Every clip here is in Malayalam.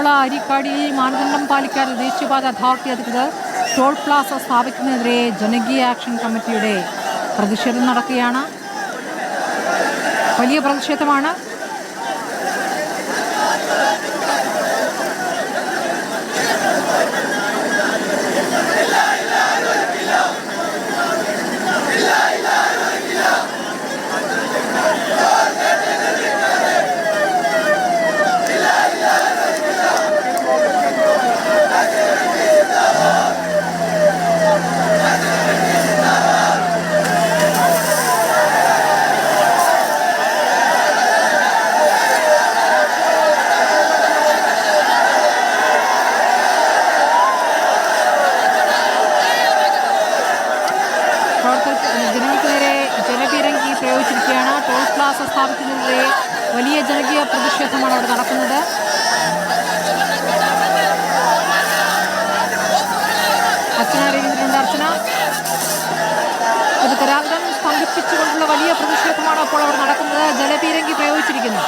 കുമ്പള അരിക്കാടി മാനദണ്ഡം പാലിക്കാതെ ദേശീയപാത അതോറിറ്റി അധികൃതർ ടോൾ പ്ലാസ സ്ഥാപിക്കുന്നതിനെതിരെ ജനകീയ ആക്ഷൻ കമ്മിറ്റിയുടെ പ്രതിഷേധം നടക്കുകയാണ്. വലിയ പ്രതിഷേധമാണ്. ജനങ്ങൾക്ക് നേരെ ജലപീരങ്കി പ്രയോഗിച്ചിരിക്കുകയാണ്. ടോൾ പ്ലാസ സ്ഥാപിക്കുന്നതിനെതിരെ വലിയ ജനകീയ പ്രതിഷേധമാണ് അവിടെ നടക്കുന്നത്. അർച്ചന രവീന്ദ്രനുണ്ട്. അർച്ചന, ഇത് ഗതാഗതം സ്തംഭിപ്പിച്ചുകൊണ്ടുള്ള വലിയ പ്രതിഷേധമാണ് അപ്പോൾ അവിടെ നടക്കുന്നത്. ജലപീരങ്കി പ്രയോഗിച്ചിരിക്കുന്നു.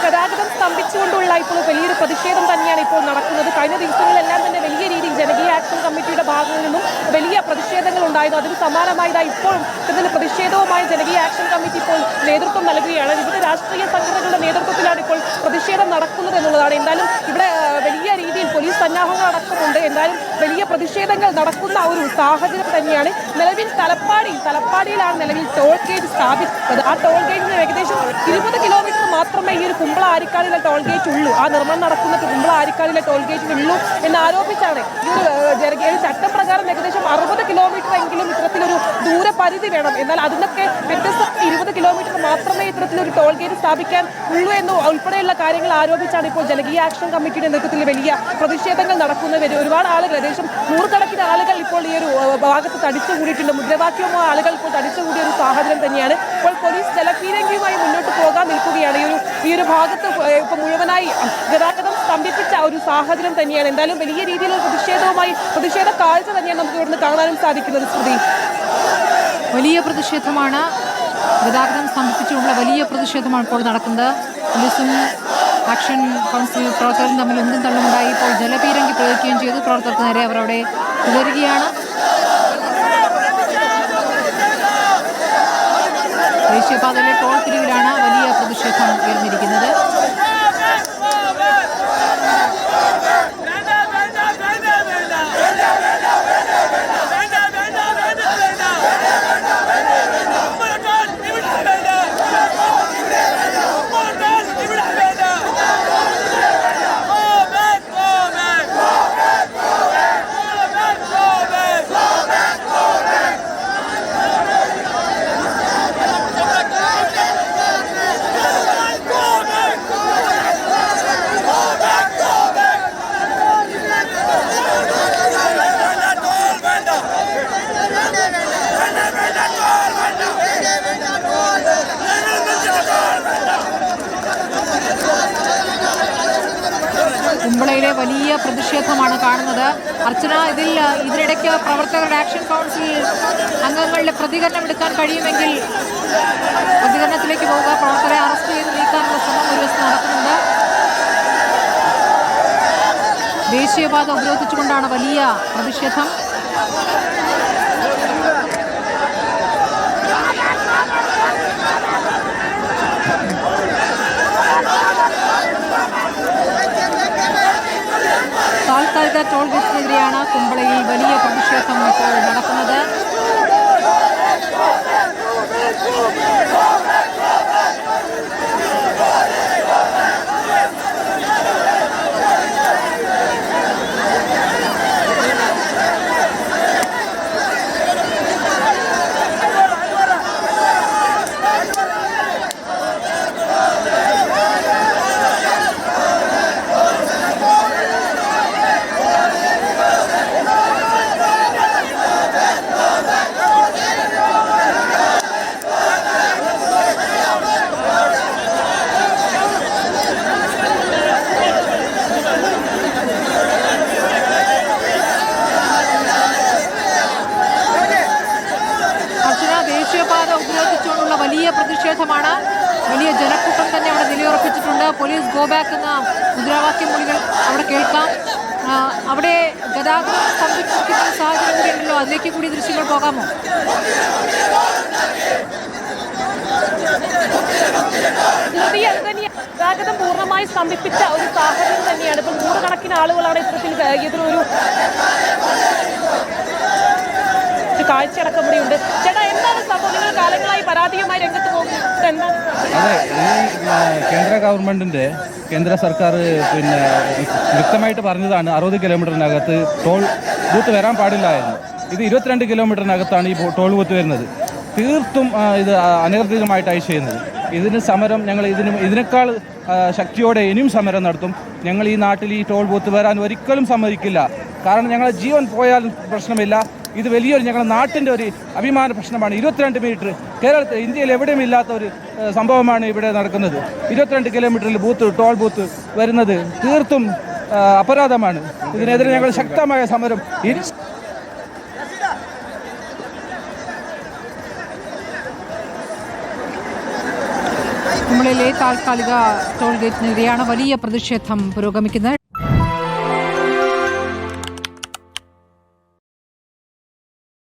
ഗതാഗതം സ്തംഭിച്ചുകൊണ്ടുള്ള ഇപ്പോൾ വലിയൊരു പ്രതിഷേധം തന്നെയാണ് ഇപ്പോൾ നടക്കുന്നത്. കഴിഞ്ഞ ദിവസങ്ങളിലെല്ലാം തന്നെ വലിയ രീതിയിൽ ജനകീയ ആക്ഷൻ കമ്മിറ്റിയുടെ ഭാഗത്തു നിന്നും വലിയ പ്രതിഷേധങ്ങൾ ഉണ്ടായിരുന്നു. അതിന് സമാനമായതായി ഇപ്പോഴും ഇതിന് പ്രതിഷേധവുമായി ജനകീയ ആക്ഷൻ കമ്മിറ്റി ഇപ്പോൾ നേതൃത്വം നൽകുകയാണ്. വിവിധ രാഷ്ട്രീയ സംഘടനകളുടെ നേതൃത്വത്തിലാണ് ഇപ്പോൾ പ്രതിഷേധം നടക്കുന്നത് എന്നുള്ളതാണ്. എന്തായാലും ഇവിടെ വലിയ രീതിയിൽ പോലീസ് സന്നാഹങ്ങൾ അടക്കമുണ്ട്. എന്തായാലും വലിയ പ്രതിഷേധങ്ങൾ നടക്കുന്ന ഒരു സാഹചര്യം തന്നെയാണ്. നിലവിൽ തലപ്പാടിയിലാണ് നിലവിൽ ടോൾ ഗേറ്റ് സ്ഥാപിച്ചത്. ആ ടോൾ ഗേറ്റിന് ഏകദേശം 20 കിലോമീറ്റർ മാത്രമേ ഈ ഒരു കുമ്പള ആരിക്കാടിലെ ടോൾ ഗേറ്റ് ഉള്ളൂ. ആ നിർമ്മാണം നടക്കുന്ന കുമ്പള ആരിക്കാടിലെ ടോൾ ഗേറ്റിനുള്ളൂ എന്ന് ആരോപിച്ചാണ് ഈ ഒരു ചട്ടപ്രകാരം ഏകദേശം 60 കിലോമീറ്റർ എങ്കിലും ഇത്തരത്തിലൊരു ദൂരപരിധി വേണം. എന്നാൽ അതിനൊക്കെ വ്യത്യസ്ത 20 കിലോമീറ്റർ മാത്രമേ ഇത്തരത്തിലൊരു ടോൾ ഗേറ്റ് സ്ഥാപിക്കാൻ ഉള്ളൂ എന്ന് ഉൾപ്പെടെയുള്ള കാര്യങ്ങൾ ആരോപിച്ചാണ് ഇപ്പോൾ ജനകീയ ആക്ഷൻ കമ്മിറ്റിയുടെ നേതൃത്വത്തിൽ വലിയ പ്രതിഷേധങ്ങൾ നടക്കുന്നത്. ഒരുപാട് ആളുകൾ, ഏകദേശം 100 കണക്കിന് ആളുകൾ ഇപ്പോൾ ഈ ഒരു ഭാഗത്ത് തടിച്ചുകൂടിയിട്ടുണ്ട്. മുദ്രാവാക്യവുമായ ആളുകൾ ഇപ്പോൾ തടിച്ചുകൂടിയ ഒരു സാഹചര്യം തന്നെയാണ്. ഇപ്പോൾ പോലീസ് ജലപീരങ്കിയുമായി മുന്നോട്ട് പോകാൻ നിൽക്കുകയാണ്. ഈ ഒരു ഭാഗത്ത് ഇപ്പൊ മുഴുവനായി ഗതാഗതം സ്തംഭിപ്പിച്ച ഒരു സാഹചര്യം തന്നെയാണ്. എന്തായാലും വലിയ രീതിയിലുള്ള പ്രതിഷേധ കാഴ്ച തന്നെയാണ് നമുക്ക് ഇവിടുന്ന് കാണാനും സാധിക്കുന്നത്. ശ്രുതി, വലിയ പ്രതിഷേധമാണ്. ഗതാഗതം സ്തംഭിപ്പിച്ചുകൊണ്ടുള്ള വലിയ പ്രതിഷേധമാണ് ഇപ്പോൾ നടക്കുന്നത്. പോലീസും ആക്ഷൻ കൗൺസിൽ പ്രവർത്തകരും തമ്മിൽ ഒന്നും തള്ളുമുണ്ടായി. ഇപ്പോൾ ജലപീരങ്കി പ്രയോഗിക്കുകയും ചെയ്തു. പ്രവർത്തകർക്ക് നേരെ അവർ അവിടെ തുടരുകയാണ്. ദേശീയപാതയിലെ ടോൾ പിരിവിലാണ് വലിയ പ്രതിഷേധം ഉയർന്നിരിക്കുന്നത്. കുമ്പളയിലെ വലിയ പ്രതിഷേധമാണ് കാണുന്നത്. അർച്ചന, ഇതിനിടയ്ക്ക് പ്രവർത്തകരുടെ ആക്ഷൻ കൗൺസിൽ അംഗങ്ങളുടെ പ്രതികരണം എടുക്കാൻ കഴിയുമെങ്കിൽ പ്രതികരണത്തിലേക്ക് പോവുക. പ്രവർത്തകരെ അറസ്റ്റ് ചെയ്ത് നീക്കാനുള്ള ശ്രമം ഒരു വശത്ത് നടക്കുന്നുണ്ട്. ദേശീയപാത ഉപരോധിച്ചുകൊണ്ടാണ് വലിയ പ്രതിഷേധം. താൽക്കാലിക ടോൾ ഗേറ്റിനെതിരെയാണ് കുമ്പളയിൽ വലിയ പ്രതിഷേധം ഇപ്പോൾ നടക്കുന്നത്. വലിയ ജനക്കൂട്ടം തന്നെ അവിടെ നിലയുറപ്പിച്ചിട്ടുണ്ട്. പോലീസ് ഗോ ബാക്ക് എന്ന മുദ്രാവാക്യം മൊഴികൾ അവിടെ കേൾക്കാം. അവിടെ ഗതാഗതം സ്തംഭിച്ചിരിക്കുന്ന സാഹചര്യം കൂടി ഉണ്ടല്ലോ, അതിലേക്ക് കൂടി ദൃശ്യങ്ങൾ പോകാമോ? ഗതാഗതം പൂർണ്ണമായി സ്തംഭിപ്പിച്ച ഒരു സാഹചര്യം തന്നെയാണ്. ഇപ്പം നൂറുകണക്കിന് ആളുകളാണ് ഇത്തരത്തിൽ ഇതിനൊരു കാഴ്ചയടക്കം ഇവിടെ ഉണ്ട്. ചേട്ടാ, എന്താണ് സംഭവം? നിങ്ങൾ കാലങ്ങളായി പരാതിയുമായി രംഗത്ത് പോകുന്നത് എന്താണ്? അതെ, ഈ കേന്ദ്ര ഗവൺമെന്റിന്റെ കേന്ദ്ര സർക്കാർ പിന്നെ വ്യക്തമായിട്ട് പറഞ്ഞതാണ് 60 കിലോമീറ്ററിനകത്ത് ടോൾ ബൂത്ത് വരാൻ പാടില്ല എന്ന്. ഇത് 22 കിലോമീറ്ററിനകത്താണ് ഈ ടോൾ ബൂത്ത് വരുന്നത്. തീർത്തും ഇത് അനധികൃതമായിട്ടായി ചെയ്യുന്നത്. ഇതിന് സമരം ഞങ്ങൾ ഇതിനേക്കാൾ ശക്തിയോടെ ഇനിയും സമരം നടത്തും. ഞങ്ങൾ ഈ നാട്ടിൽ ഈ ടോൾ ബൂത്ത് വരാൻ ഒരിക്കലും സമ്മതിക്കില്ല. കാരണം ഞങ്ങളുടെ ജീവൻ പോയാൽ പ്രശ്നമില്ല. ഇത് വലിയൊരു ഞങ്ങളുടെ നാട്ടിൻ്റെ ഒരു അഭിമാന പ്രശ്നമാണ്. 22 മീറ്റർ കേരളത്തിൽ ഇന്ത്യയിൽ എവിടെയും ഇല്ലാത്ത ഒരു സംഭവമാണ് ഇവിടെ നടക്കുന്നത്. 22 കിലോമീറ്ററിൽ ടോൾ ബൂത്ത് വരുന്നത് തീർത്തും അപരാധമാണ്. ഇതിനെതിരെ ഞങ്ങൾ ശക്തമായ സമരം കുമളിയിലെ താൽക്കാലിക ടോൾ ഗേറ്റിനെതിരെയാണ് വലിയ പ്രതിഷേധം പുരോഗമിക്കുന്നത്.